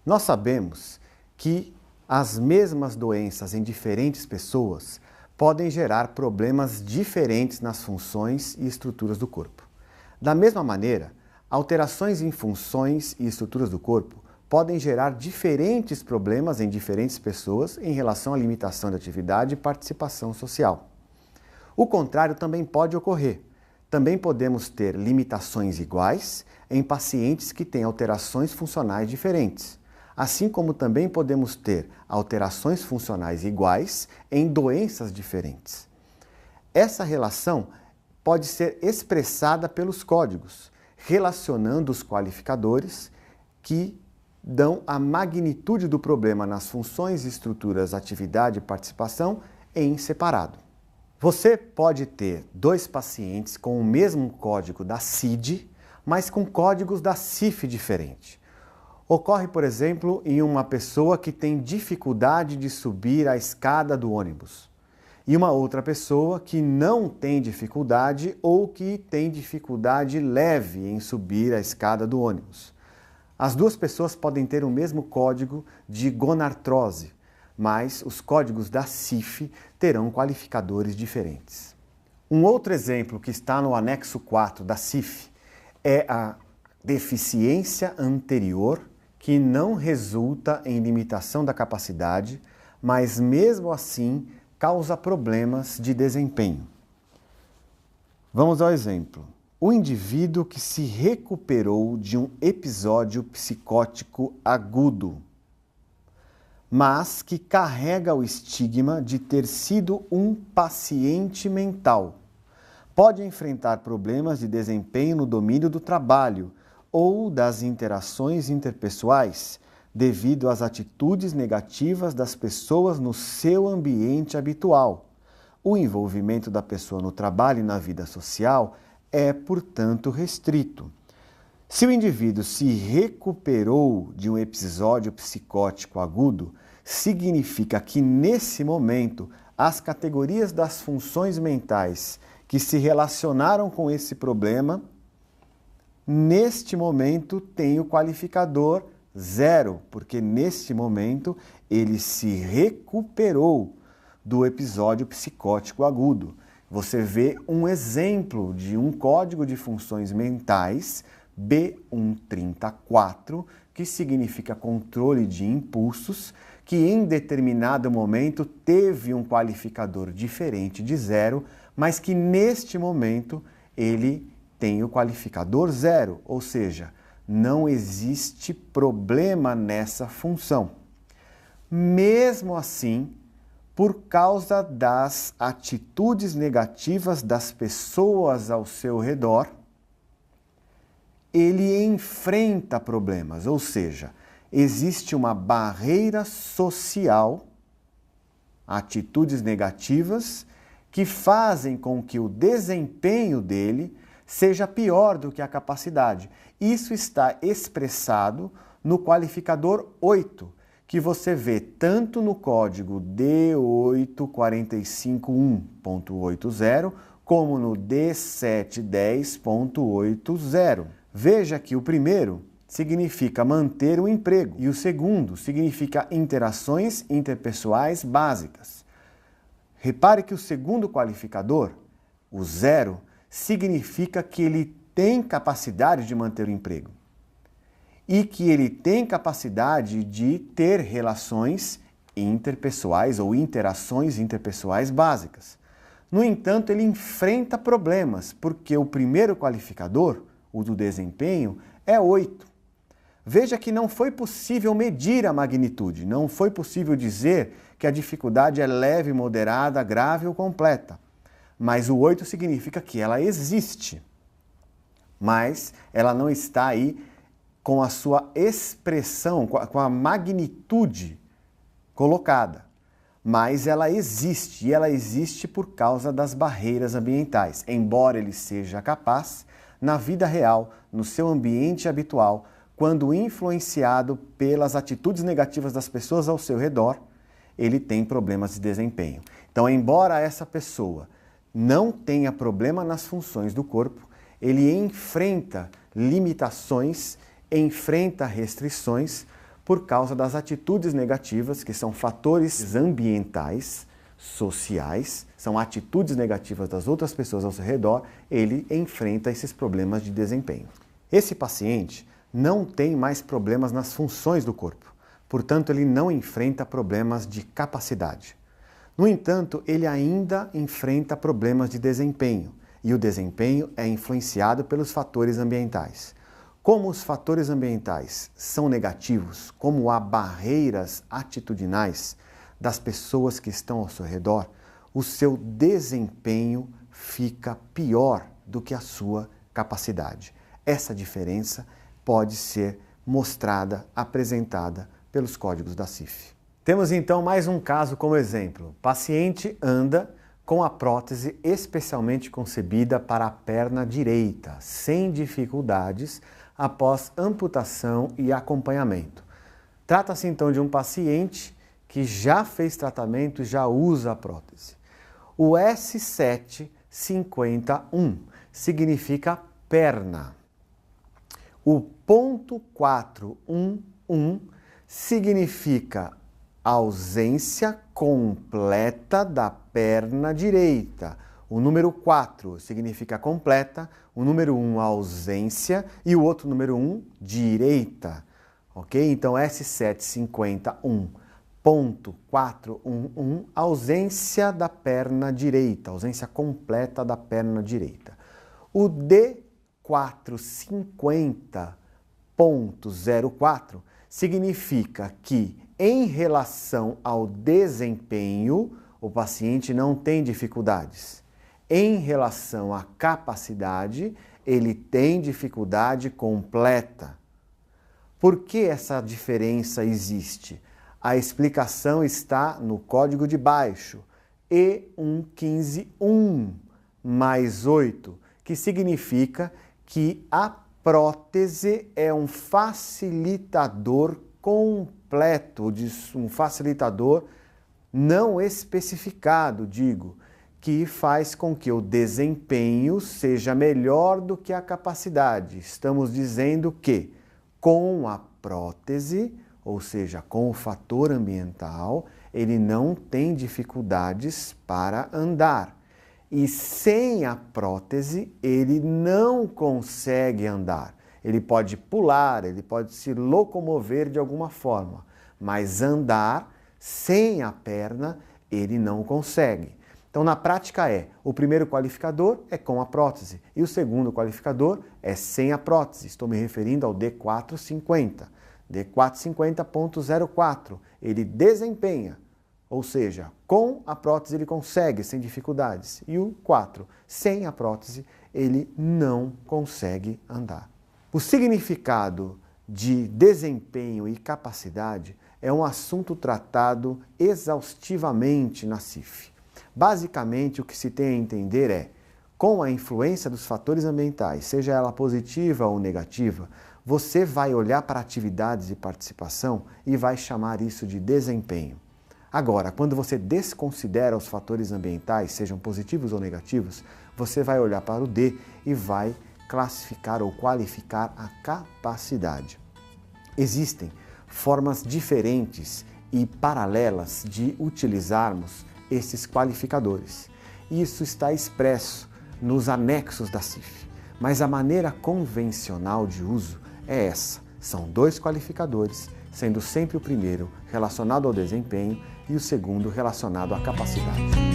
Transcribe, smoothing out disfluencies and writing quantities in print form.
Nós sabemos que as mesmas doenças em diferentes pessoas podem gerar problemas diferentes nas funções e estruturas do corpo. Da mesma maneira, alterações em funções e estruturas do corpo podem gerar diferentes problemas em diferentes pessoas em relação à limitação de atividade e participação social. O contrário também pode ocorrer. Também podemos ter limitações iguais em pacientes que têm alterações funcionais diferentes, assim como também podemos ter alterações funcionais iguais em doenças diferentes. Essa relação pode ser expressada pelos códigos, relacionando os qualificadores que dão a magnitude do problema nas funções, estruturas, atividade e participação em separado. Você pode ter dois pacientes com o mesmo código da CID, mas com códigos da CIF diferente. Ocorre, por exemplo, em uma pessoa que tem dificuldade de subir a escada do ônibus e uma outra pessoa que não tem dificuldade ou que tem dificuldade leve em subir a escada do ônibus. As duas pessoas podem ter o mesmo código de gonartrose, mas os códigos da CIF terão qualificadores diferentes. Um outro exemplo que está no anexo 4 da CIF é a deficiência anterior que não resulta em limitação da capacidade, mas mesmo assim causa problemas de desempenho. Vamos ao exemplo. O indivíduo que se recuperou de um episódio psicótico agudo, mas que carrega o estigma de ter sido um paciente mental, pode enfrentar problemas de desempenho no domínio do trabalho ou das interações interpessoais devido às atitudes negativas das pessoas no seu ambiente habitual. O envolvimento da pessoa no trabalho e na vida social é, portanto, restrito. Se o indivíduo se recuperou de um episódio psicótico agudo, significa que, nesse momento, as categorias das funções mentais que se relacionaram com esse problema, neste momento, têm o qualificador 0, porque neste momento ele se recuperou do episódio psicótico agudo. Você vê um exemplo de um código de funções mentais B134, que significa controle de impulsos, que em determinado momento teve um qualificador diferente de 0, mas que neste momento ele tem o qualificador 0, ou seja, não existe problema nessa função. Mesmo assim, por causa das atitudes negativas das pessoas ao seu redor, ele enfrenta problemas, ou seja, existe uma barreira social, atitudes negativas, que fazem com que o desempenho dele seja pior do que a capacidade. Isso está expressado no qualificador 8, que você vê tanto no código D8451.80 como no D710.80. Veja que o primeiro significa manter o emprego e o segundo significa interações interpessoais básicas. Repare que o segundo qualificador, o 0, significa que ele tem capacidade de manter o emprego e que ele tem capacidade de ter relações interpessoais ou interações interpessoais básicas. No entanto, ele enfrenta problemas, porque o primeiro qualificador, o do desempenho, é 8. Veja que não foi possível medir a magnitude, não foi possível dizer que a dificuldade é leve, moderada, grave ou completa. Mas o 8 significa que ela existe, mas ela não está aí com a sua expressão, com a magnitude colocada. Mas ela existe, e ela existe por causa das barreiras ambientais. Embora ele seja capaz, na vida real, no seu ambiente habitual, quando influenciado pelas atitudes negativas das pessoas ao seu redor, ele tem problemas de desempenho. Então, embora essa pessoa não tenha problema nas funções do corpo, ele enfrenta limitações, enfrenta restrições por causa das atitudes negativas, que são fatores ambientais, sociais, são atitudes negativas das outras pessoas ao seu redor, ele enfrenta esses problemas de desempenho. Esse paciente não tem mais problemas nas funções do corpo, portanto, ele não enfrenta problemas de capacidade. No entanto, ele ainda enfrenta problemas de desempenho, e o desempenho é influenciado pelos fatores ambientais. Como os fatores ambientais são negativos, como há barreiras atitudinais das pessoas que estão ao seu redor, o seu desempenho fica pior do que a sua capacidade. Essa diferença pode ser mostrada, apresentada pelos códigos da CIF. Temos então mais um caso como exemplo. O paciente anda com a prótese especialmente concebida para a perna direita, sem dificuldades, após amputação e acompanhamento. Trata-se então de um paciente que já fez tratamento e já usa a prótese. O S751 significa perna. O ponto 411 significa ausência completa da perna direita. O número 4 significa completa, o número 1 ausência e o outro número 1 direita. Ok? Então S751.411 ausência da perna direita, ausência completa da perna direita. O D450.04 significa que em relação ao desempenho, o paciente não tem dificuldades. Em relação à capacidade, ele tem dificuldade completa. Por que essa diferença existe? A explicação está no código de baixo, E1151 mais 8, que significa que a prótese é um facilitador completo, um facilitador não especificado, que faz com que o desempenho seja melhor do que a capacidade. Estamos dizendo que com a prótese, ou seja, com o fator ambiental, ele não tem dificuldades para andar. E sem a prótese, ele não consegue andar. Ele pode pular, ele pode se locomover de alguma forma, mas andar sem a perna, ele não consegue. Então, na prática o primeiro qualificador é com a prótese e o segundo qualificador é sem a prótese. Estou me referindo ao D450. D450.04, ele desempenha, ou seja, com a prótese ele consegue sem dificuldades. E o 4, sem a prótese, ele não consegue andar. O significado de desempenho e capacidade é um assunto tratado exaustivamente na CIF. Basicamente, o que se tem a entender é, com a influência dos fatores ambientais, seja ela positiva ou negativa, você vai olhar para atividades de participação e vai chamar isso de desempenho. Agora, quando você desconsidera os fatores ambientais, sejam positivos ou negativos, você vai olhar para o D e vai classificar ou qualificar a capacidade. Existem formas diferentes e paralelas de utilizarmos esses qualificadores. Isso está expresso nos anexos da CIF, mas a maneira convencional de uso é essa. São dois qualificadores, sendo sempre o primeiro relacionado ao desempenho e o segundo relacionado à capacidade.